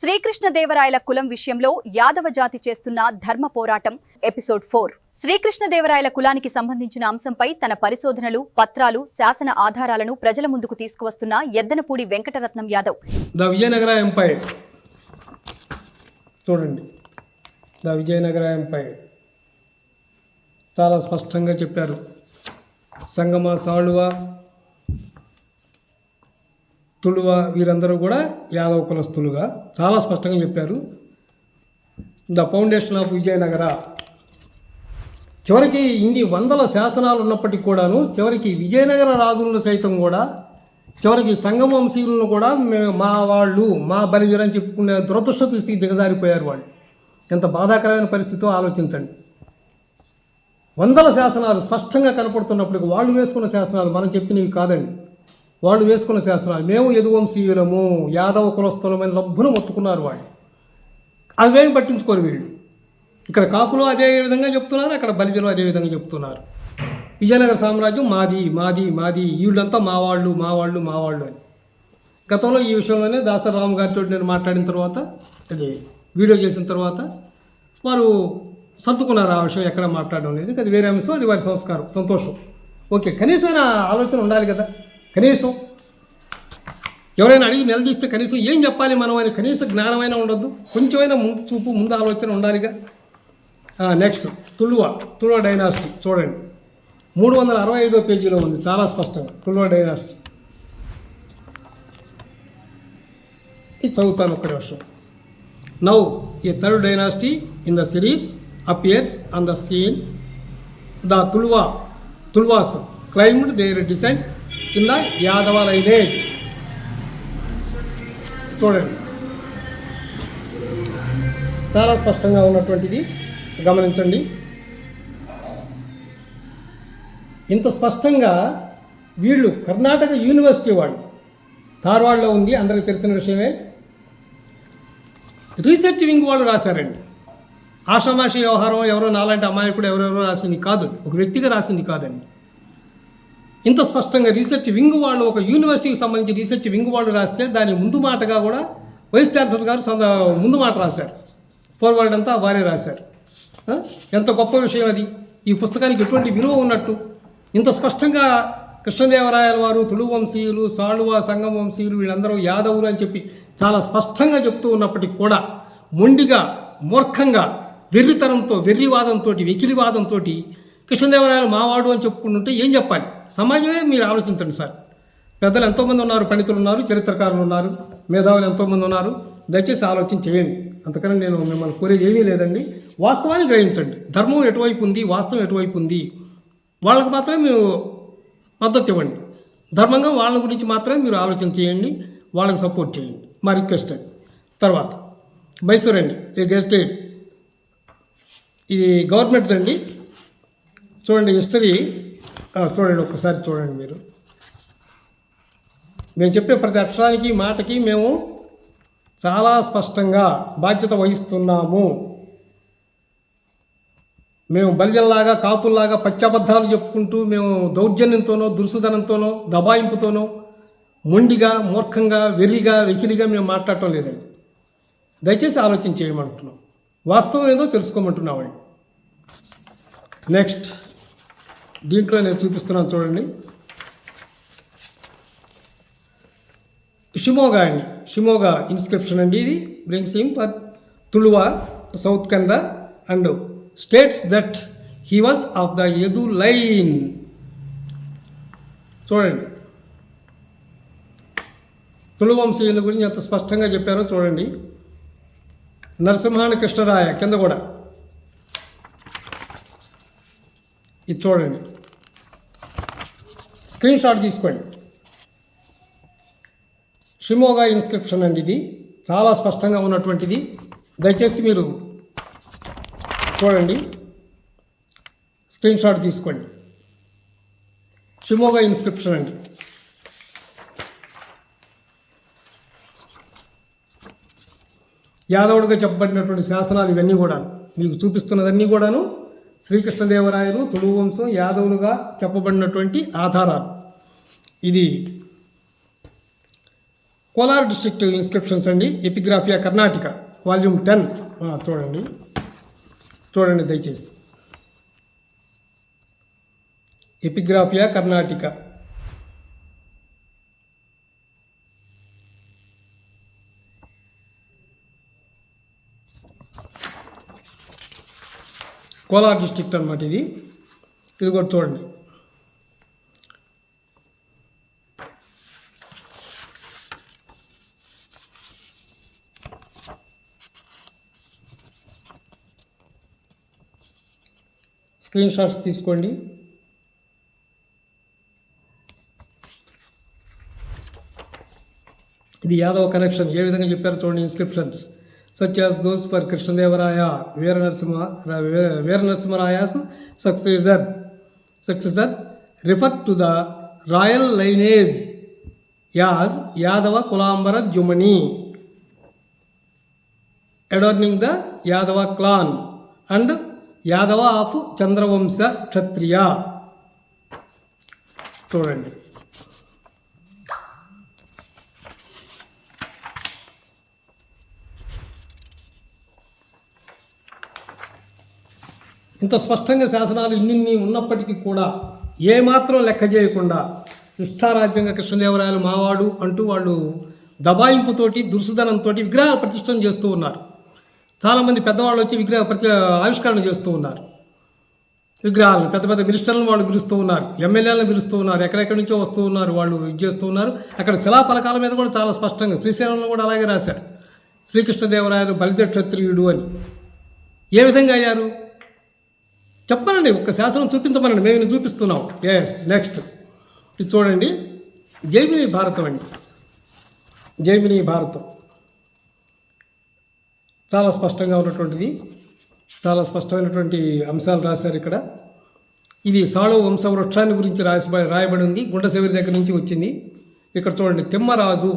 శ్రీకృష్ణదేవరాయల కులం విషయంలో యాదవ జాతి చేస్తున్న ధర్మ పోరాటం ఎపిసోడ్ 4. శ్రీకృష్ణదేవరాయల కులానికి సంబంధించిన అంశంపై తన పరిశోధనలు, పత్రాలు, శాసన ఆధారాలను ప్రజల ముందుకు తీసుకువస్తున్న ఎద్దనపూడి వెంకటరత్నం యాదవ్. ద విజయనగర ఎంపైర్ చూడండి. ద విజయనగర ఎంపైర్ చాలా స్పష్టంగా చెప్పారు. సంగమ, సాళువ, తుళువ వీరందరూ కూడా యాదవ కులస్తులుగా చాలా స్పష్టంగా చెప్పారు. The foundation of Vijayanagara. చివరికి ఇన్ని వందల శాసనాలు ఉన్నప్పటికీ కూడాను చివరికి విజయనగర రాజులను సైతం కూడా చివరికి సంగమవంశీయులను కూడా మా వాళ్ళు, మా బలిజరని చెప్పుకునే దురదృష్ట స్థితికి దిగజారిపోయారు. వాళ్ళు ఎంత బాధాకరమైన పరిస్థితితో ఆలోచించండి. వందల శాసనాలు స్పష్టంగా కనపడుతున్నప్పటికీ వాళ్ళు వేసుకున్న శాసనాలు మనం చెప్పినవి కాదండి. వాళ్ళు వేసుకున్న శాసనాలు మేము యదువంశీయులము, యాదవ కులస్థులమైన లబ్బును మొత్తుకున్నారు. వాళ్ళు అవేం పట్టించుకోరు. వీళ్ళు ఇక్కడ కాపులు అదే విధంగా చెప్తున్నారు, అక్కడ బలిజలు అదే విధంగా చెప్తున్నారు. విజయనగర సామ్రాజ్యం మాది మాది మాది, వీళ్ళంతా మా వాళ్ళు మా వాళ్ళు మా వాళ్ళు అని. గతంలో ఈ విషయంలోనే దాసరామ్ గారితో నేను మాట్లాడిన తర్వాత, అది వీడియో చేసిన తర్వాత వారు సర్దుకున్నారు. ఆ విషయం ఎక్కడ మాట్లాడడం అనేది అది వేరే అంశం, అది వారి సంస్కారం, సంతోషం. ఓకే, కనీసమైన ఆలోచన ఉండాలి కదా. కనీసం ఎవరైనా అడిగి నిలదీస్తే కనీసం ఏం చెప్పాలి మనం అని కనీస జ్ఞానమైనా ఉండొద్దు, కొంచెమైనా ముందు చూపు, ముందు ఆలోచన ఉండాలిగా. నెక్స్ట్ తుళువ డైనాసిటీ చూడండి. 365వ పేజీలో ఉంది చాలా స్పష్టంగా తుళువ డైనాసిటీ. ఇది చదువుతాను ఒక్క నిమిషం. Now A third dynasty in the series appears on the scene. The Tulwas claimed their descent in the Yadava lineage. చూడండి, చాలా స్పష్టంగా ఉన్నటువంటిది గమనించండి. ఇంత స్పష్టంగా వీళ్ళు కర్ణాటక యూనివర్సిటీ వాళ్ళు, ధార్వాడలో ఉంది, అందరికీ తెలిసిన విషయమే. రీసెర్చ్ వింగ్ వాళ్ళు రాశారండి. ఆషామాషి వ్యవహారం ఎవరో నాలాంటి అమాయకుడు ఎవరెవరో రాసింది కాదు, ఒక వ్యక్తిగా రాసింది కాదండి. ఇంత స్పష్టంగా రీసెర్చ్ వింగ్ వాళ్ళు, ఒక యూనివర్సిటీకి సంబంధించి రీసెర్చ్ వింగ్ వాళ్ళు రాస్తే దాని ముందు మాటగా కూడా వైస్ ఛాన్సలర్ గారు ముందు మాట రాశారు. ఫార్వర్డ్ అంతా వారే రాశారు. ఎంత గొప్ప విషయం అది. ఈ పుస్తకానికి ఎటువంటి విలువ ఉన్నట్టు ఇంత స్పష్టంగా కృష్ణదేవరాయల వారు తుళు వంశీయులు, సాళువ, సంగమ వంశీయులు వీళ్ళందరూ యాదవులు అని చెప్పి చాలా స్పష్టంగా చెప్తూ ఉన్నప్పటికీ కూడా మొండిగా, మూర్ఖంగా, వెర్రితనంతో, వెర్రివాదంతో, వెకిలివాదంతో కృష్ణదేవరాయలు మావాడు అని చెప్పుకుంటుంటే ఏం చెప్పాలి? సమాజమే మీరు ఆలోచించండి సార్. పెద్దలు ఎంతోమంది ఉన్నారు, పండితులు ఉన్నారు, చరిత్రకారులు ఉన్నారు, మేధావులు ఎంతోమంది ఉన్నారు. దయచేసి ఆలోచన చేయండి. అంతకన్నా నేను మిమ్మల్ని కోరేది ఏమీ లేదండి. వాస్తవాన్ని గ్రహించండి. ధర్మం ఎటువైపు ఉంది, వాస్తవం ఎటువైపు ఉంది, వాళ్ళకు మాత్రమే మీరు మద్దతు ఇవ్వండి. ధర్మంగా వాళ్ళ గురించి మాత్రమే మీరు ఆలోచన చేయండి, వాళ్ళకి సపోర్ట్ చేయండి. మా రిక్వెస్ట్ అది. తర్వాత మైసూర్ అండి, ఈ గెస్టేజ్, ఇది గవర్నమెంట్ అండి. చూడండి హిస్టరీ చూడండి, ఒక్కసారి చూడండి మీరు. మేము చెప్పే ప్రతి అక్షరానికి, మాటకి మేము చాలా స్పష్టంగా బాధ్యత వహిస్తున్నాము. మేము బలిజల్లాగా, కాపుల్లాగా పచ్చబద్ధాలు చెప్పుకుంటూ మేము దౌర్జన్యంతోనో, దురుసుదనంతోనో, దబాయింపుతోనో, మొండిగా, మూర్ఖంగా, వెర్రిగా, వెకిలిగా మేము మాట్లాడటం లేదండి. దయచేసి ఆలోచన చేయమంటున్నాం. వాస్తవం ఏదో తెలుసుకోమంటున్నామండి. నెక్స్ట్ దీంట్లో నేను చూపిస్తున్నాను చూడండి. షిమోగా ఇన్స్క్రిప్షన్ అండి. ఇది brings him for Tuluva, south Kannada and states that he was of the Yadu line. చూడండి, తుళు వంశీయుల గురించి ఎంత స్పష్టంగా చెప్పారో చూడండి. నరసింహాని కృష్ణరాయ కింద కూడా ఇది చూడండి, స్క్రీన్ షాట్ తీసుకోండి. షిమోగా ఇన్స్క్రిప్షన్ అండి, ఇది చాలా స్పష్టంగా ఉన్నటువంటిది. దయచేసి మీరు చూడండి, స్క్రీన్ షాట్ తీసుకోండి. షిమోగా ఇన్స్క్రిప్షన్ అండి. యాదవుడిగా చెప్పబడినటువంటి శాసనాలు ఇవన్నీ కూడా మీకు చూపిస్తున్నదన్నీ కూడాను శ్రీకృష్ణదేవరాయలు, తుళు వంశం, యాదవులుగా చెప్పబడినటువంటి ఆధారాలు. ఇది కోలార్ డిస్ట్రిక్ట్ ఇన్స్క్రిప్షన్స్ అండి, ఎపిగ్రాఫియా కర్ణాటక వాల్యూమ్ 10. చూడండి దయచేసి. ఎపిగ్రాఫియా కర్ణాటక, కోలార్ డిస్ట్రిక్ట్ అనమాట ఇది కూడా చూడండి. స్క్రీన్ షాట్స్ తీసుకోండి. ఇది యాదవ కనెక్షన్ ఏ విధంగా చెప్పారో చూడండి. Inscriptions such as those for Krishnadevaraya, Veera Narasimharaya's successor refer to the royal lineage as Yadava Kulambara Jumani, adorning the Yadava clan and Yadava of Chandravamsa Kshatriya. చూడండి. ఇంత స్పష్టంగా శాసనాలు ఇన్ని ఉన్నప్పటికీ కూడా ఏమాత్రం లెక్క చేయకుండా నిష్ఠారాజ్యంగా కృష్ణదేవరాయలు మావాడు అంటూ వాళ్ళు దబాయింపుతోటి దుర్సుధనంతో విగ్రహ ప్రతిష్టం చేస్తూ ఉన్నారు. చాలామంది పెద్దవాళ్ళు వచ్చి విగ్రహ ఆవిష్కరణ చేస్తూ ఉన్నారు. విగ్రహాలను పెద్ద పెద్ద మినిస్టర్లను వాళ్ళు పిలుస్తూ ఉన్నారు, ఎమ్మెల్యేలను పిలుస్తూ ఉన్నారు, ఎక్కడెక్కడి నుంచో వస్తూ ఉన్నారు, వాళ్ళు ఇది చేస్తూ ఉన్నారు. అక్కడ శిలాఫలకాల మీద కూడా చాలా స్పష్టంగా శ్రీశైలంలో కూడా అలాగే రాశారు, శ్రీకృష్ణదేవరాయలు బలిజ క్షత్రియుడు అని. ఏ విధంగా అయ్యారు చెప్పనండి, ఒక్క శాసనం చూపించమనండి, మేము చూపిస్తున్నాం. నెక్స్ట్ ఇది చూడండి, జైమిని భారతం అండి. జైమిని భారతం చాలా స్పష్టంగా ఉన్నటువంటిది, చాలా స్పష్టమైనటువంటి అంశాలు రాశారు ఇక్కడ. ఇది సాళవ వంశ వృక్షాన్ని గురించి రాయబడి ఉంది, గుండెసెవిరి దగ్గర నుంచి వచ్చింది. ఇక్కడ చూడండి, తిమ్మరాజు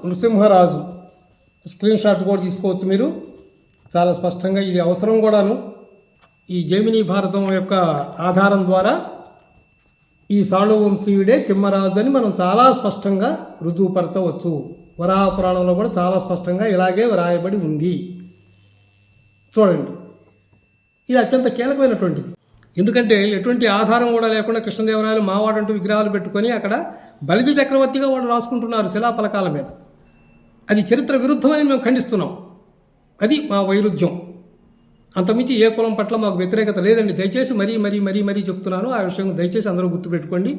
నృసింహరాజు స్క్రీన్ షాట్ కూడా తీసుకోవచ్చు మీరు. చాలా స్పష్టంగా ఇది అవసరం కూడాను. ఈ జైమిని భారతం యొక్క ఆధారం ద్వారా ఈ సాళవ వంశీయుడే తిమ్మరాజు అని మనం చాలా స్పష్టంగా రుజువుపరచవచ్చు. వరాహ పురాణంలో కూడా చాలా స్పష్టంగా ఇలాగే వ్రాయబడి ఉంది. చూడండి, ఇది అత్యంత కీలకమైనటువంటిది. ఎందుకంటే ఎటువంటి ఆధారం కూడా లేకుండా కృష్ణదేవరాయలు మావాడంటూ విగ్రహాలు పెట్టుకొని అక్కడ బలిజ చక్రవర్తిగా వాళ్ళు రాసుకుంటున్నారు శిలాఫలకాల మీద. అది చరిత్ర విరుద్ధమని మేము ఖండిస్తున్నాం. అది మా వైరుధ్యం. అంతమించి ఏ కులం పట్ల మాకు వ్యతిరేకత లేదండి. దయచేసి మరీ చెప్తున్నాను ఆ విషయం, దయచేసి అందరూ గుర్తుపెట్టుకోండి.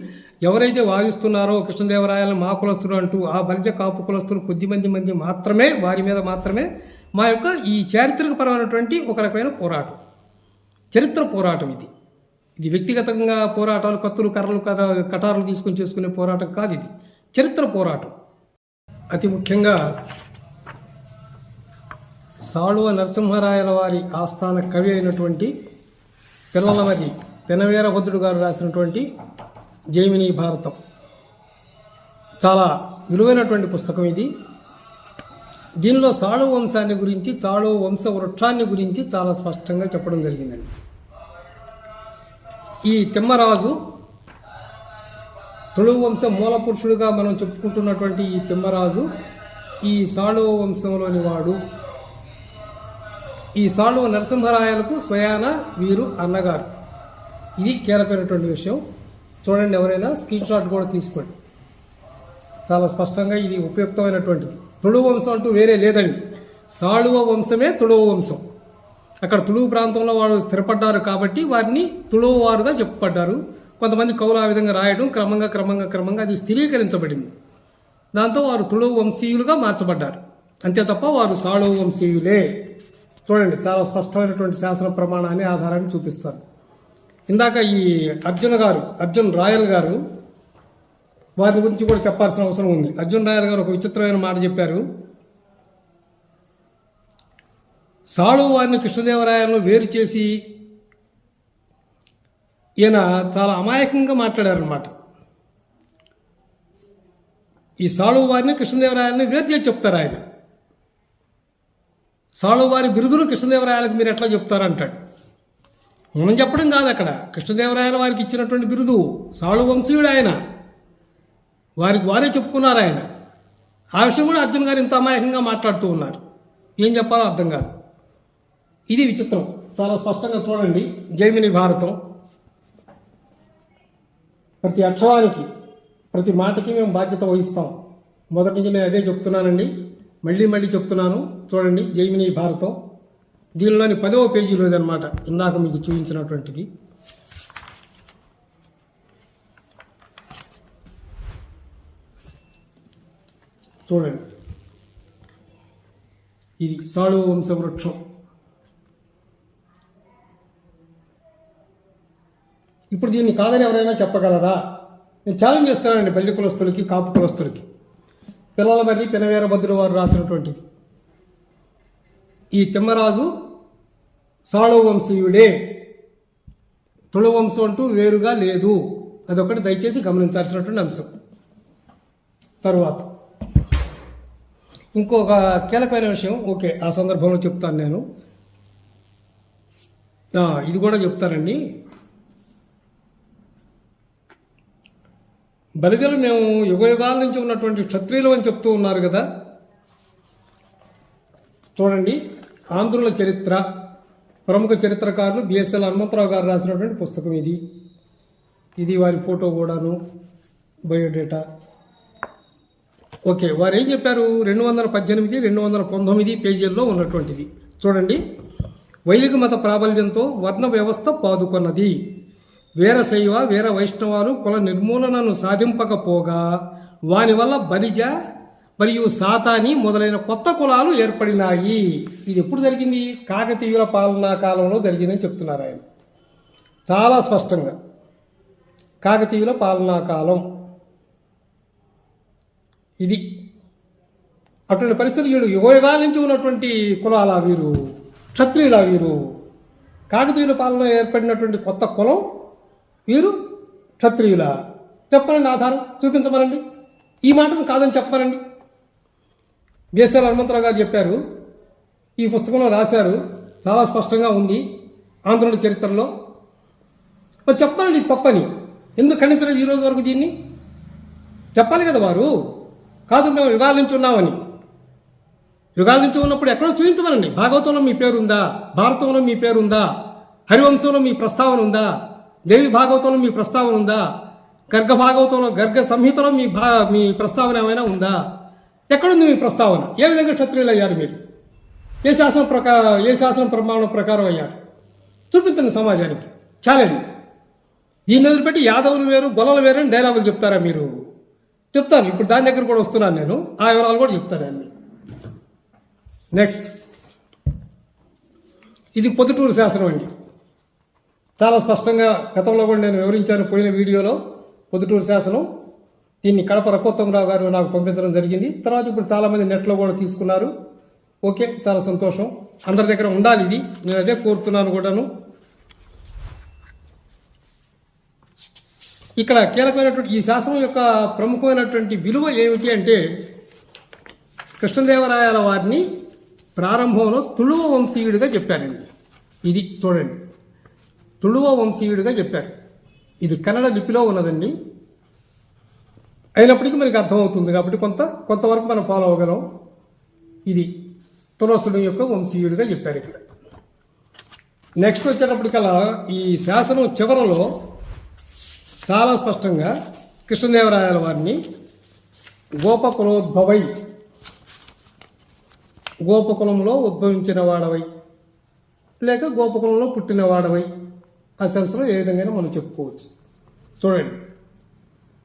ఎవరైతే వాదిస్తున్నారో కృష్ణదేవరాయలను మా కులస్తులు అంటూ ఆ బలిజ కాపు కులస్తులు కొద్దిమంది మాత్రమే, వారి మీద మాత్రమే మా యొక్క ఈ చారిత్రకపరమైనటువంటి ఒక రకమైన పోరాటం, చరిత్ర పోరాటం. ఇది వ్యక్తిగతంగా పోరాటాలు, కత్తులు కర్రలు కటారులు తీసుకొని చేసుకునే పోరాటం కాదు, ఇది చరిత్ర పోరాటం. అతి ముఖ్యంగా సాళువ నరసింహరాయల వారి ఆస్థాన కవి అయినటువంటి పిల్లలమర్రి పెనవీరభద్రుడు గారు రాసినటువంటి జైమిని భారతం చాలా విలువైనటువంటి పుస్తకం ఇది. దీనిలో సాళువ వంశాన్ని గురించి, సాళువ వంశ వృక్షాన్ని గురించి చాలా స్పష్టంగా చెప్పడం జరిగిందండి. ఈ తిమ్మరాజు తుళువ వంశ మూల పురుషుడుగా మనం చెప్పుకుంటున్నటువంటి ఈ తిమ్మరాజు ఈ సాళువ వంశంలోని వాడు. ఈ సాళువ నరసింహరాయలకు స్వయాన వీరు అన్నగారు. ఇది కీలకమైనటువంటి విషయం. చూడండి, ఎవరైనా స్క్రీన్ షాట్ కూడా తీసుకోండి. చాలా స్పష్టంగా ఇది ఉపయుక్తమైనటువంటిది. తుళువ వంశం అంటూ వేరే లేదండి, సాళువ వంశమే తుళువ వంశం. అక్కడ తుళువు ప్రాంతంలో వారు స్థిరపడ్డారు కాబట్టి వారిని తుళువ వారుగా చెప్పబడ్డారు. కొంతమంది కవులు ఆ విధంగా రాయడం క్రమంగా అది స్థిరీకరించబడింది. దాంతో వారు తుళువ వంశీయులుగా మార్చబడ్డారు, అంతే తప్ప వారు సాళువ వంశీయులే. చూడండి, చాలా స్పష్టమైనటువంటి శాస్త్ర ప్రమాణాన్ని ఆధారాన్ని చూపిస్తారు. ఇందాక ఈ అర్జున్ రాయల్ గారు వారి గురించి కూడా చెప్పాల్సిన అవసరం ఉంది. అర్జున్ రాయల్ గారు ఒక విచిత్రమైన మాట చెప్పారు. సాళువ వారిని కృష్ణదేవరాయలను వేరు చేసి ఈయన చాలా అమాయకంగా మాట్లాడారనమాట. ఈ సాళువ వారిని కృష్ణదేవరాయలని వేరు చేసి చెప్తారు ఆయన. సాళువ వారి బిరుదులు కృష్ణదేవరాయలకు మీరు ఎట్లా చెప్తారంటాడు. మనం చెప్పడం కాదు, అక్కడ కృష్ణదేవరాయల వారికి ఇచ్చినటువంటి బిరుదు. సాళువ వంశీయుడు ఆయన, వారికి వారే చెప్పుకున్నారు ఆయన. ఆ విషయం కూడా అర్జున్ గారు ఇంత అమాయకంగా మాట్లాడుతూ ఉన్నారు. ఏం చెప్పాలో అర్థం కాదు. ఇది విచిత్రం. చాలా స్పష్టంగా చూడండి. జైమిని భారతం ప్రతి అక్షరానికి ప్రతి మాటకి మేము బాధ్యత వహిస్తాం. మొదటి నుంచి నేను అదే చెప్తున్నానండి, మళ్ళీ చెప్తున్నాను. చూడండి జైమిని భారతం, దీనిలోని 10వ పేజీలో ఇదనమాట ఇందాక మీకు చూపించినటువంటిది. చూడండి, ఇది సాళువ వంశ వృక్షం. ఇప్పుడు దీన్ని కాదని ఎవరైనా చెప్పగలరా? నేను ఛాలెంజ్ చేస్తానండి బలిజ కులస్తులకి, కాపు కులస్తులకి. పిల్లల మర్రి పెనవేరభద్రుల వారు రాసినటువంటిది. ఈ తిమ్మరాజు సాళువ వంశీయుడే, తుళు వంశం అంటూ వేరుగా లేదు. అదొకటి దయచేసి గమనించాల్సినటువంటి అంశం. తరువాత ఇంకొక కీలకమైన విషయం, ఓకే ఆ సందర్భంలో చెప్తాను నేను. ఇది కూడా చెప్తానండి. బలిజలు మేము యుగయుగాల నుంచి ఉన్నటువంటి క్షత్రియులు అని చెప్తూ ఉన్నారు కదా. చూడండి, ఆంధ్రుల చరిత్ర, ప్రముఖ చరిత్రకారులు బిఎస్ఎల్ హనుమంతరావు గారు రాసినటువంటి పుస్తకం ఇది. ఇది వారి ఫోటో కూడాను, బయోడేటా. ఓకే, వారు ఏం చెప్పారు? 218, 219 పేజీల్లో ఉన్నటువంటిది. చూడండి, వైదిక మత ప్రాబల్యంతో వర్ణ వ్యవస్థ పాదుకొన్నది. వీరశైవ వీర వైష్ణవాలు కుల నిర్మూలనను సాధింపకపోగా వాని వల్ల బలిజ మరియు సాతాని మొదలైన కొత్త కులాలు ఏర్పడినాయి. ఇది ఎప్పుడు జరిగింది? కాకతీయుల పాలనా కాలంలో జరిగిందని చెప్తున్నారు ఆయన చాలా స్పష్టంగా. కాకతీయుల పాలనా కాలం ఇది. అటువంటి పరిస్థితులు వీళ్ళు యుగయుగాల నుంచి ఉన్నటువంటి కులాల వీరు, క్షత్రియుల వీరు. కాకతీయుల పాలన ఏర్పడినటువంటి కొత్త కులం వీరు క్షత్రియుల. చెప్పనండి, ఆధారం చూపించమనండి. ఈ మాటను కాదని చెప్పమనండి. బిఎస్ఎల్ హనుమంతరావు గారు చెప్పారు, ఈ పుస్తకంలో రాశారు, చాలా స్పష్టంగా ఉంది ఆంధ్రుల చరిత్రలో. మరి చెప్పాలండి తప్పని. ఎందుకు ఖండించలేదు ఈ రోజు వరకు? దీన్ని చెప్పాలి కదా వారు. కాదు మేము యుగాల నుంచి ఉన్నామని. యుగాల నుంచి ఉన్నప్పుడు ఎక్కడో చూపించమనండి. భాగవతంలో మీ పేరుందా? భారతంలో మీ పేరుందా? హరివంశంలో మీ ప్రస్తావన ఉందా? దేవి భాగవతంలో మీ ప్రస్తావన ఉందా? గర్గ భాగవతంలో, గర్గ సంహితలో మీ ప్రస్తావన ఏమైనా ఉందా? ఎక్కడుంది మీ ప్రస్తావన? ఏ విధంగా క్షత్రియులు అయ్యారు మీరు? ఏ శాసనం ప్రమాణం ప్రకారం అయ్యారు? చూపించండి సమాజానికి. ఛాలెంజ్. దీన్ని వదిలిపెట్టి యాదవులు వేరు, గొల్లలు వేరు అని డైలాగులు చెప్తారా మీరు? చెప్తాను, ఇప్పుడు దాని దగ్గర కూడా వస్తున్నాను నేను. ఆ వివరాలు కూడా చెప్తాను అన్ని. నెక్స్ట్, ఇది పొద్దుటూరు శాసనం అండి. చాలా స్పష్టంగా గతంలో కూడా నేను వివరించాను పోయిన వీడియోలో. పొద్దుటూరు శాసనం, దీన్ని కడప రఘోత్తమరావు గారు నాకు పంపించడం జరిగింది. తర్వాత ఇప్పుడు చాలామంది నెట్లో కూడా తీసుకున్నారు. ఓకే, చాలా సంతోషం. అందరి దగ్గర ఉండాలి ఇది, నేను అదే కోరుతున్నాను కూడాను. ఇక్కడ కీలకమైనటువంటి ఈ శాసనం యొక్క ప్రముఖమైనటువంటి విలువ ఏమిటి అంటే, కృష్ణదేవరాయల వారిని ప్రారంభంలో తుళువ వంశీయుడిగా చెప్పారండి. ఇది చూడండి, తుళువ వంశీయుడిగా చెప్పారు. ఇది కన్నడ లిపిలో ఉన్నదండి. అయినప్పటికీ మనకి అర్థమవుతుంది కాబట్టి కొంతవరకు మనం ఫాలో అవ్వగలం. ఇది తులసుడు యొక్క వంశీయుడిగా చెప్పారు ఇక్కడ. నెక్స్ట్ వచ్చేటప్పటికల్లా ఈ శాసనం చివరలో చాలా స్పష్టంగా కృష్ణదేవరాయల వారిని గోపకులోద్భవై, గోపకులంలో ఉద్భవించిన వాడవై లేక గోపకులంలో పుట్టిన వాడవై, ఆ సెన్స్లో ఏ విధంగా మనం చెప్పుకోవచ్చు. చూడండి,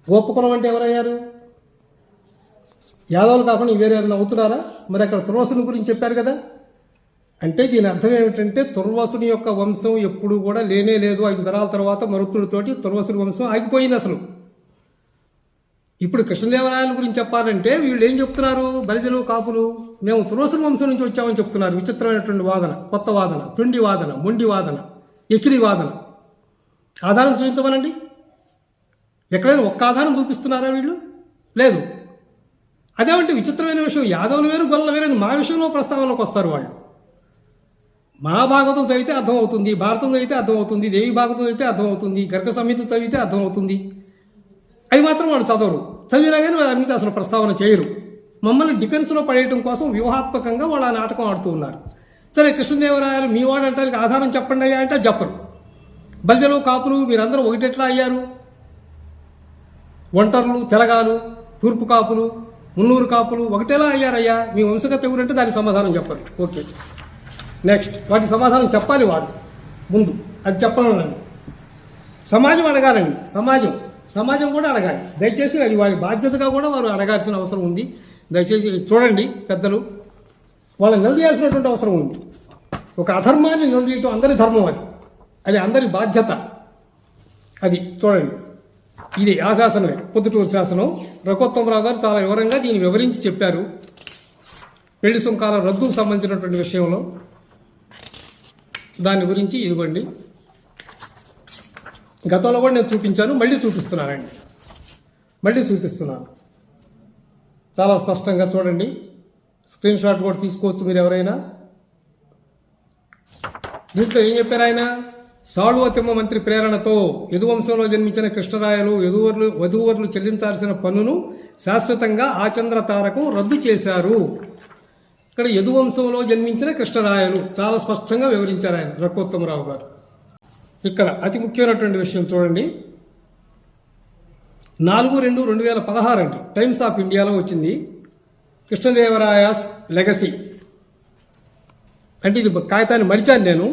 గోపకులం అంటే ఎవరయ్యారు? యాదవులు కాకుండా వేరే ఎవరైనా అవుతున్నారా? మరి అక్కడ తుర్వాసుని గురించి చెప్పారు కదా. అంటే దీని అర్థం ఏమిటంటే, తుర్వాసుని యొక్క వంశం ఎప్పుడు కూడా లేనే లేదు. 5 తరాల తర్వాత మరుత్తుడితోటి తుర్వాసుని వంశం ఆగిపోయింది అసలు. ఇప్పుడు కృష్ణదేవరాయల గురించి చెప్పాలంటే వీళ్ళు ఏం చెప్తున్నారు? బలిజలు, కాపులు మేము తుర్వాసుని వంశం నుంచి వచ్చామని చెప్తున్నారు. విచిత్రమైనటువంటి వాదన, కొత్త వాదన, తుండి వాదన, మొండి వాదన, ఎకిలి వాదన. ఆధారం చూపించమనండి. ఎక్కడైనా ఒక్క ఆధారం చూపిస్తున్నారా వీళ్ళు? లేదు. అదేమంటే విచిత్రమైన విషయం, యాదవులు వేరు, గొల్లలు వేరు అని మా విషయంలో ప్రస్తావనలోకి వస్తారు వాళ్ళు. మహాభాగవతం చదివితే అర్థమవుతుంది, భారతం చదివితే అర్థమవుతుంది, దేవి భాగవతం చదివితే అర్థమవుతుంది, గర్గ సంహిత చదివితే అర్థమవుతుంది. అవి మాత్రం వాళ్ళు చదవరు. చదివినా కానీ దాని మీద అసలు ప్రస్తావన చేయరు. మమ్మల్ని డిఫెన్స్లో పడేయడం కోసం వ్యూహాత్మకంగా వాళ్ళు ఆ నాటకం ఆడుతూ ఉన్నారు. సరే, కృష్ణదేవరాయలు మీ వాడు అంటానికి ఆధారం చెప్పండి అయ్యా అంటే చెప్పరు. బల్జలు, కాపులు మీరందరూ ఒకటెట్లా అయ్యారు? ఒంటర్లు, తెలగాలు, తూర్పు కాపులు, మున్నూరు కాపులు ఒకటేలా అయ్యారయ్యా? మీ వంశగత ఎవరంటే దానికి సమాధానం చెప్పరు. Okay, next. వాటి సమాధానం చెప్పాలి వాడు ముందు, అది చెప్పనండి. సమాజం అడగాలండి. సమాజం కూడా అడగాలి. దయచేసి అది వారి బాధ్యతగా కూడా వారు అడగాల్సిన అవసరం ఉంది. దయచేసి చూడండి పెద్దలు, వాళ్ళని నిలదీయాల్సినటువంటి అవసరం ఉంది. ఒక అధర్మాన్ని నిలదీయటం అందరి ధర్మం, అది అందరి బాధ్యత. అది చూడండి. ఇది ఆ శాసనమే, పొద్దుటూరు శాసనం. రఘోత్తమరావు గారు చాలా వివరంగా దీన్ని వివరించి చెప్పారు. పెళ్లి సుంకాల రద్దుకు సంబంధించినటువంటి విషయంలో దాని గురించి ఇదిగోండి. గతంలో కూడా నేను చూపించాను, మళ్ళీ చూపిస్తున్నాను. చాలా స్పష్టంగా చూడండి. స్క్రీన్ షాట్ కూడా తీసుకోవచ్చు మీరు ఎవరైనా. దీంట్లో ఏం చెప్పారు ఆయన? సాళువతిమ్మ మంత్రి ప్రేరణతో యదువంశంలో జన్మించిన కృష్ణరాయలు వధూవరులు చెల్లించాల్సిన పన్నును శాశ్వతంగా ఆచంద్ర తారకు రద్దు చేశారు. ఇక్కడ యదువంశంలో జన్మించిన కృష్ణరాయలు చాలా స్పష్టంగా వివరించారు ఆయన, రఘోత్తమరావు గారు. ఇక్కడ అతి ముఖ్యమైనటువంటి విషయం చూడండి. 4/2/2016 అండి, టైమ్స్ ఆఫ్ ఇండియాలో వచ్చింది. కృష్ణదేవరాయాస్ లెగసీ అంటే ఇది కాగితాన్ని మడిచాను నేను.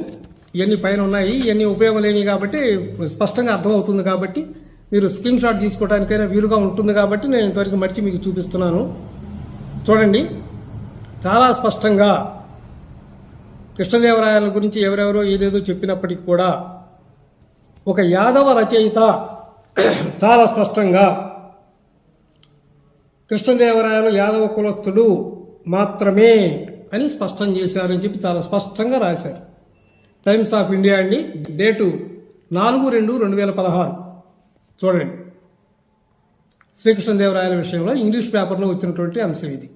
ఇవన్నీ పైన ఉన్నాయి, ఇవన్నీ ఉపయోగం లేని కాబట్టి స్పష్టంగా అర్థమవుతుంది కాబట్టి మీరు స్క్రీన్ షాట్ తీసుకోవడానికైనా వీలుగా ఉంటుంది కాబట్టి నేను ఇంతవరకు మడిచి మీకు చూపిస్తున్నాను. చూడండి, చాలా స్పష్టంగా కృష్ణదేవరాయల గురించి ఎవరెవరో ఏదేదో చెప్పినప్పటికీ కూడా ఒక యాదవ రచయిత చాలా స్పష్టంగా కృష్ణదేవరాయలు యాదవ కులస్థుడు మాత్రమే అని స్పష్టం చేశారని చెప్పి చాలా స్పష్టంగా రాశారు. టైమ్స్ ఆఫ్ ఇండియా అండి, డేటు 4/2/2016. చూడండి, శ్రీకృష్ణదేవరాయల విషయంలో ఇంగ్లీష్ పేపర్లో వచ్చినటువంటి అంశం ఇది.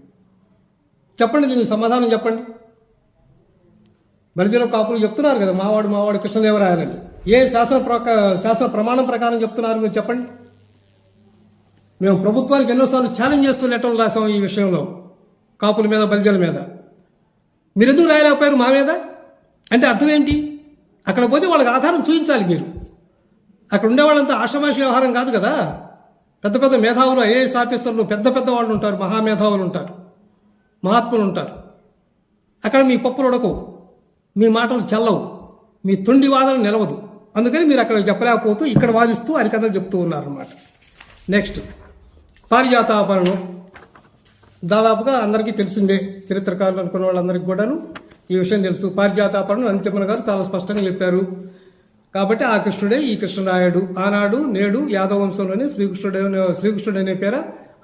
చెప్పండి, దీనికి సమాధానం చెప్పండి. బలిజలో కాపులు చెప్తున్నారు కదా, మావాడు కృష్ణదేవరాయలని. ఏ శాసన ప్రమాణం ప్రకారం చెప్తున్నారు మీరు చెప్పండి. మేము ప్రభుత్వానికి ఎన్నోసార్లు ఛాలెంజ్ చేస్తూ లెటర్లు రాసాం ఈ విషయంలో, కాపుల మీద, బలిజల మీద. మీరు ఎందుకు రాయలేకపోయారు మా మీద? అంటే అర్థం ఏంటి? అక్కడ పోతే వాళ్ళకి ఆధారం చూపించాలి మీరు. అక్కడ ఉండేవాళ్ళంతా ఆషామాషి వ్యవహారం కాదు కదా. పెద్ద పెద్ద మేధావులు, ఐఏఎస్ ఆఫీసర్లు, పెద్ద వాళ్ళు ఉంటారు, మహామేధావులు ఉంటారు, మహాత్ములు ఉంటారు. అక్కడ మీ పప్పులు ఉడకవు, మీ మాటలు చల్లవు, మీ తొండి వాదన నిలవదు. అందుకని మీరు అక్కడ చెప్పలేకపోతూ ఇక్కడ వాదిస్తూ హరికథలు చెప్తూ ఉన్నారన్నమాట. నెక్స్ట్, పారిజాతాపరణం. దాదాపుగా అందరికీ తెలిసిందే, చరిత్రకారులు అనుకున్న వాళ్ళందరికీ కూడాను ఈ విషయం తెలుసు. పారిజాతాపరణం అంతిమన గారు చాలా స్పష్టంగా చెప్పారు. కాబట్టి ఆ కృష్ణుడే ఈ కృష్ణరాయుడు. ఆనాడు నేడు యాదవ వంశంలోనే శ్రీకృష్ణుడు అనే పేర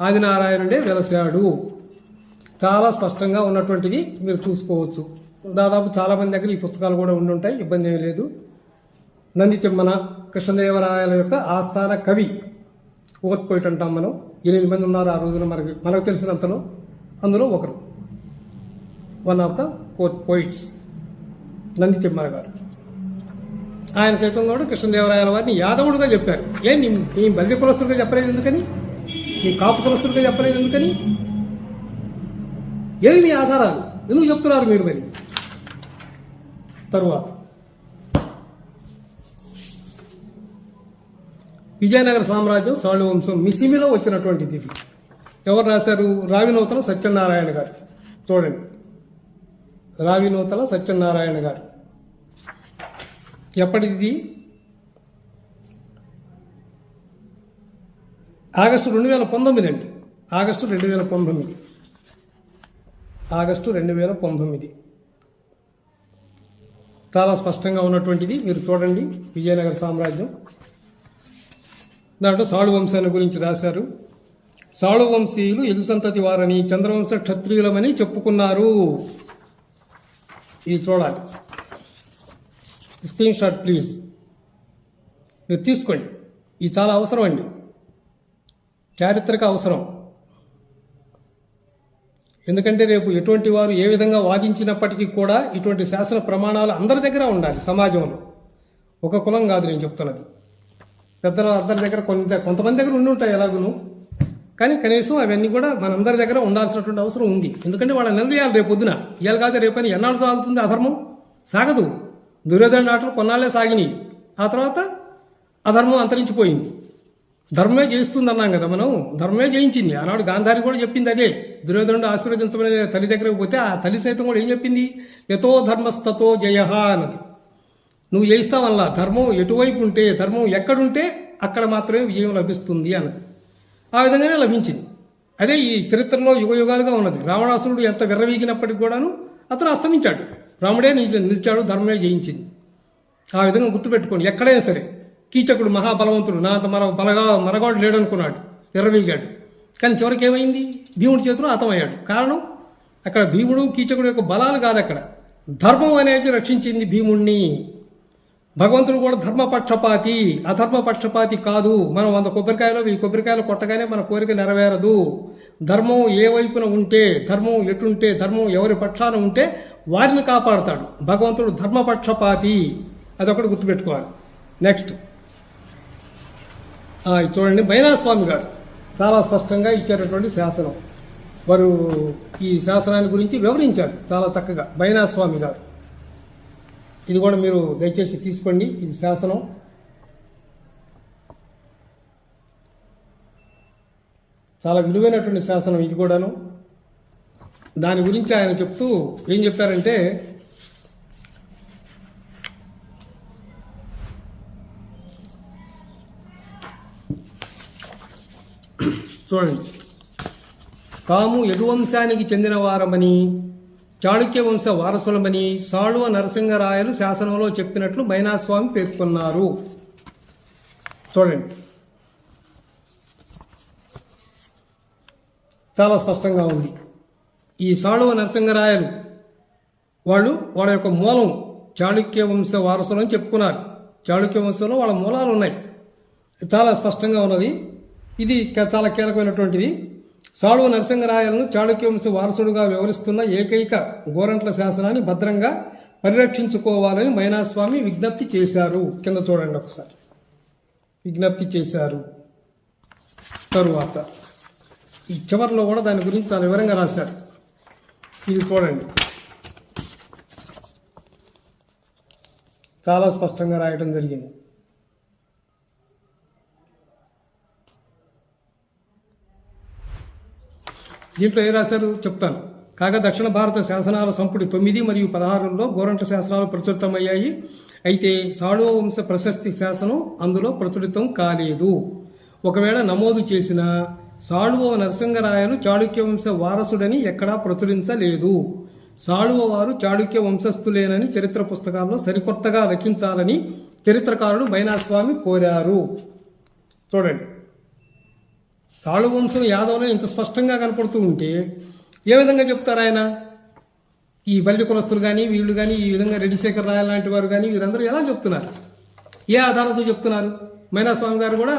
ఆదినారాయణుడే వెలసాడు. చాలా స్పష్టంగా ఉన్నటువంటిది మీరు చూసుకోవచ్చు. దాదాపు చాలామంది దగ్గర ఈ పుస్తకాలు కూడా ఉండుంటాయి, ఇబ్బంది ఏమీ లేదు. నంది తిమ్మన కృష్ణదేవరాయల యొక్క ఆస్థాన కవి, ఓత్ పోయిట్ అంటాం మనం. 8 మంది ఉన్నారు ఆ రోజున మనకు తెలిసినంతలో. అందులో ఒకరు, one of the poets Nandi Timmana గారు. ఆయన సైతం కూడా కృష్ణదేవరాయల వారిని యాదవుడుగా చెప్పారు. నీ బలిజ కులస్తుడిగా చెప్పలేదు ఎందుకని? నీ కాపు కులస్తుడిగా చెప్పలేదు ఎందుకని? ఏవి మీ ఆధారాలు? ఎందుకు చెప్తున్నారు మీరు మరి? తరువాత విజయనగర సామ్రాజ్యం, సాళు వంశం, మిసిమిలో వచ్చినటువంటిది. ఇది ఎవరు రాశారు? రావినూతల సత్యనారాయణ గారు. చూడండి, రావినూతల సత్యనారాయణ గారు. ఎప్పటిది? ఆగస్టు 2019 అండి. ఆగస్టు 2019 చాలా స్పష్టంగా ఉన్నటువంటిది. మీరు చూడండి, విజయనగర సామ్రాజ్యం. దాంట్లో సాళు వంశాన్ని గురించి రాశారు. సాళు వంశీయులు యదు సంతతి వారని, చంద్రవంశ క్షత్రియులమని చెప్పుకున్నారు. ఇది చూడాలి. స్క్రీన్ షాట్ ప్లీజ్ మీరు తీసుకోండి. ఇది చాలా అవసరం అండి, చారిత్రక అవసరం. ఎందుకంటే రేపు ఎటువంటి వారు ఏ విధంగా వాదించినప్పటికీ కూడా ఇటువంటి శాసన ప్రమాణాలు అందరి దగ్గర ఉండాలి సమాజంలో. ఒక కులం కాదు నేను చెప్తున్నది. పెద్దల అందరి దగ్గర కొంతమంది దగ్గర ఉండి ఉంటాయి ఎలాగును, కానీ కనీసం అవన్నీ కూడా మనందరి దగ్గర ఉండాల్సినటువంటి అవసరం ఉంది. ఎందుకంటే వాళ్ళని నిలదీయాలి రేపు పొద్దున. ఇవాళ కాదు రేపని ఎన్నాళ్ళు సాగుతుంది అధర్మం? సాగదు. దుర్యోధన ఆటలు కొన్నాళ్లే సాగినాయి, ఆ తర్వాత అధర్మం అంతరించిపోయింది. ధర్మమే జయిస్తుంది అన్నాం కదా మనం, ధర్మమే జయించింది. ఆనాడు గాంధారి కూడా చెప్పింది అదే. దుర్యోధనుడు ఆశీర్వదించమనే తల్లి దగ్గరకు పోతే ఆ తల్లి సైతం కూడా ఏం చెప్పింది? యతో ధర్మస్తతో జయ అన్నది. నువ్వు జయిస్తావల్లా, ధర్మం ఎటువైపు ఉంటే, ధర్మం ఎక్కడుంటే అక్కడ మాత్రమే విజయం లభిస్తుంది అన్నది. ఆ విధంగానే లభించింది. అదే ఈ చరిత్రలో యుగయుగాలుగా ఉన్నది. రావణాసురుడు ఎంత విర్రవీగినప్పటికి కూడాను అతను అస్తమించాడు, రాముడే నిలిచాడు, ధర్మమే జయించింది. ఆ విధంగా గుర్తుపెట్టుకోండి. ఎక్కడైనా సరే కీచకుడు మహాబలవంతుడు, నా అంత మనగాడు లేడనుకున్నాడు, విర్రవీగాడు. కానీ చివరికి ఏమైంది? భీముడి చేతిలో హతమయ్యాడు. కారణం అక్కడ భీముడు కీచకుడు యొక్క బలాలు కాదు, అక్కడ ధర్మం అనేది రక్షించింది భీముణ్ణి. భగవంతుడు కూడా ధర్మపక్షపాతి, అధర్మపక్షపాతి కాదు. మనం 100 కొబ్బరికాయలు 1000 కొబ్బరికాయలు కొట్టగానే మన కోరిక నెరవేరదు. ధర్మం ఏ వైపున ఉంటే, ధర్మం ఎటుంటే, ధర్మం ఎవరి పక్షాన ఉంటే వారిని కాపాడుతాడు. భగవంతుడు ధర్మపక్షపాతి, అదొకటి గుర్తుపెట్టుకోవాలి. నెక్స్ట్ చూడండి, మైనాస్వామి గారు చాలా స్పష్టంగా ఇచ్చేటటువంటి శాసనం. వారు ఈ శాసనాన్ని గురించి వివరించారు చాలా చక్కగా, మైనాస్వామి గారు. ఇది కూడా మీరు దయచేసి తీసుకోండి. ఇది శాసనం. చాలా విలువైనటువంటి శాసనం ఇది కూడాను. దాని గురించి ఆయన చెప్తూ ఏం చెప్పారంటే, చూడండి, తాము యదువంశానికి చెందిన వారమని, చాళుక్య వంశ వారసులమని సాళువ నరసింహరాయలు శాసనంలో చెప్పినట్లు మైనాస్వామి పేర్కొన్నారు. చూడండి, చాలా స్పష్టంగా ఉంది. ఈ సాళువ నరసింహరాయలు వాళ్ళ యొక్క మూలం చాళుక్య వంశ వారసులని చెప్పుకున్నారు. చాళుక్య వంశంలో వాళ్ళ మూలాలు ఉన్నాయి, చాలా స్పష్టంగా ఉన్నది. ఇది చాలా కీలకమైనటువంటిది. సాళువ నరసింహరాయలను చాళుక్య వంశ వారసుడుగా వ్యవహరిస్తున్న ఏకైక గోరంట్ల శాసనాన్ని భద్రంగా పరిరక్షించుకోవాలని మైనాస్వామి విజ్ఞప్తి చేశారు. కింద చూడండి ఒకసారి, విజ్ఞప్తి చేశారు. తరువాత ఈ చివరిలో కూడా దాని గురించి చాలా వివరంగా రాశారు. ఇది చూడండి, చాలా స్పష్టంగా రాయటం జరిగింది. దీంట్లో ఏం రాశారు చెప్తాను. కాగా దక్షిణ భారత శాసనాల సంపుటి 9 మరియు 16లో గోరంట్ల శాసనాలు ప్రచురితమయ్యాయి. అయితే సాళువ వంశ ప్రశస్తి శాసనం అందులో ప్రచురితం కాలేదు. ఒకవేళ నమోదు చేసిన సాళువ నరసింహరాయలు చాళుక్య వంశ వారసుడని ఎక్కడా ప్రచురించలేదు. సాళువ వారు చాళుక్య వంశస్థులేనని చరిత్ర పుస్తకాల్లో సరికొత్తగా రచించాలని చరిత్రకారుడు మైనాస్వామి కోరారు. చూడండి, సాళువ వంశం యాదవులని ఇంత స్పష్టంగా కనపడుతూ ఉంటే ఏ విధంగా చెప్తారు ఆయన? ఈ బలిజ కులస్తులు కానీ వీళ్ళు కానీ ఈ విధంగా రెడ్డిశేఖర్ రాయల్ లాంటి వారు కానీ వీరందరూ ఎలా చెప్తున్నారు? ఏ ఆధారంతో చెప్తున్నారు? మైనాస్వామి గారు కూడా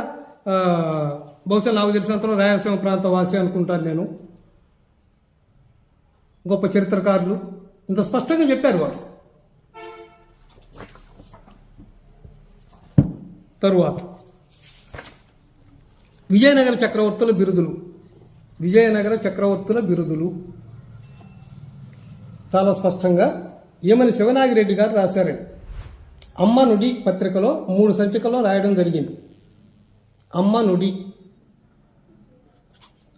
బహుశా నాకు తెలిసినంతలో రాయలసీమ ప్రాంత వాసి అనుకుంటాను నేను. గొప్ప చరిత్రకారులు ఇంత స్పష్టంగా చెప్పారు వారు. తరువాత విజయనగర చక్రవర్తుల బిరుదులు. విజయనగర చక్రవర్తుల బిరుదులు చాలా స్పష్టంగా ఏమని శివనాగిరెడ్డి గారు రాశారండి. అమ్మ నుడి పత్రికలో 3 సంచికల్లో రాయడం జరిగింది.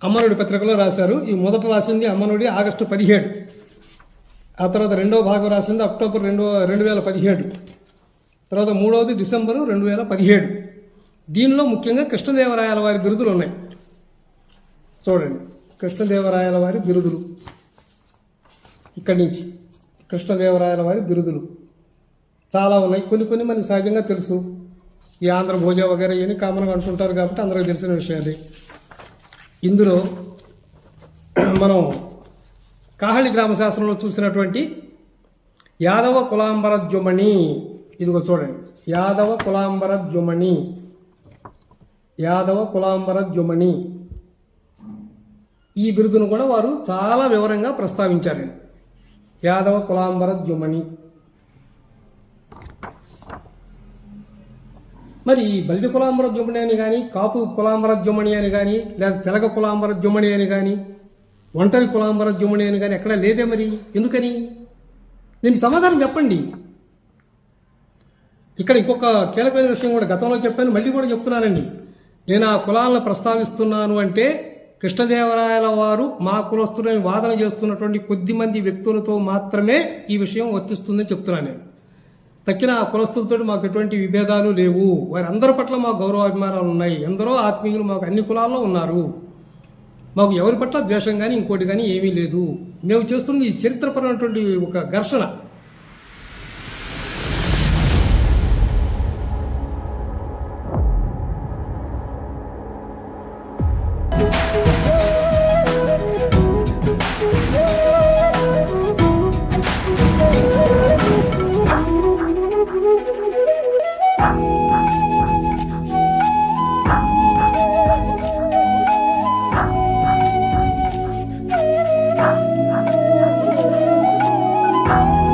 అమ్మనుడి పత్రికలో రాశారు. ఈ మొదట రాసింది అమ్మనుడి ఆగస్టు 17, ఆ తర్వాత రెండవ భాగం రాసింది అక్టోబర్ 2017, తర్వాత మూడవది డిసెంబరు 2017. దీనిలో ముఖ్యంగా కృష్ణదేవరాయల వారి బిరుదులు ఉన్నాయి. చూడండి, కృష్ణదేవరాయల వారి బిరుదులు ఇక్కడి నుంచి కృష్ణదేవరాయల వారి బిరుదులు చాలా ఉన్నాయి. కొన్ని మనకి సహజంగా తెలుసు. ఈ ఆంధ్ర భోజ వగైరా అని కామన్గా అనుకుంటారు కాబట్టి అందరికీ తెలిసిన విషయాలే. ఇందులో మనం కాహళి గ్రామ శాసనంలో చూసినటువంటి యాదవ కులాంబరద్యుమణి, ఇదిగో చూడండి, యాదవ కులాంబరద్యుమణి ఈ బిరుదును కూడా వారు చాలా వివరంగా ప్రస్తావించారండి. యాదవ కులాంబరద్యుమణి. మరి ఈ బలిజ కులాంబరద్యుమణి అని కానీ, కాపు కులాంబరద్యుమణి అని కానీ, లేదా తెలగ కులాంబరద్యుమణి అని కానీ, ఒంటరి కులాంబరద్యుమణి అని కానీ ఎక్కడా లేదే మరి? ఎందుకని? దీనికి సమాధానం చెప్పండి. ఇక్కడ ఇంకొక కీలకమైన విషయం కూడా గతంలో చెప్పాను, మళ్ళీ కూడా చెప్తున్నానండి. నేను ఆ కులాలను ప్రస్తావిస్తున్నాను అంటే కృష్ణదేవరాయల వారు మా కులస్తులని వాదన చేస్తున్నటువంటి కొద్దిమంది వ్యక్తులతో మాత్రమే ఈ విషయం వర్తిస్తుందని చెప్తున్నాను నేను. తక్కిన ఆ కులస్తులతో మాకు ఎటువంటి విభేదాలు లేవు. వారందరి పట్ల మాకు గౌరవాభిమానాలు ఉన్నాయి. ఎందరో ఆత్మీయులు మాకు అన్ని కులాల్లో ఉన్నారు. మాకు ఎవరి పట్ల ద్వేషం కానీ ఇంకోటి కానీ ఏమీ లేదు. మేము చేస్తున్న ఈ చరిత్రపరమైనటువంటి ఒక ఘర్షణ Thank you.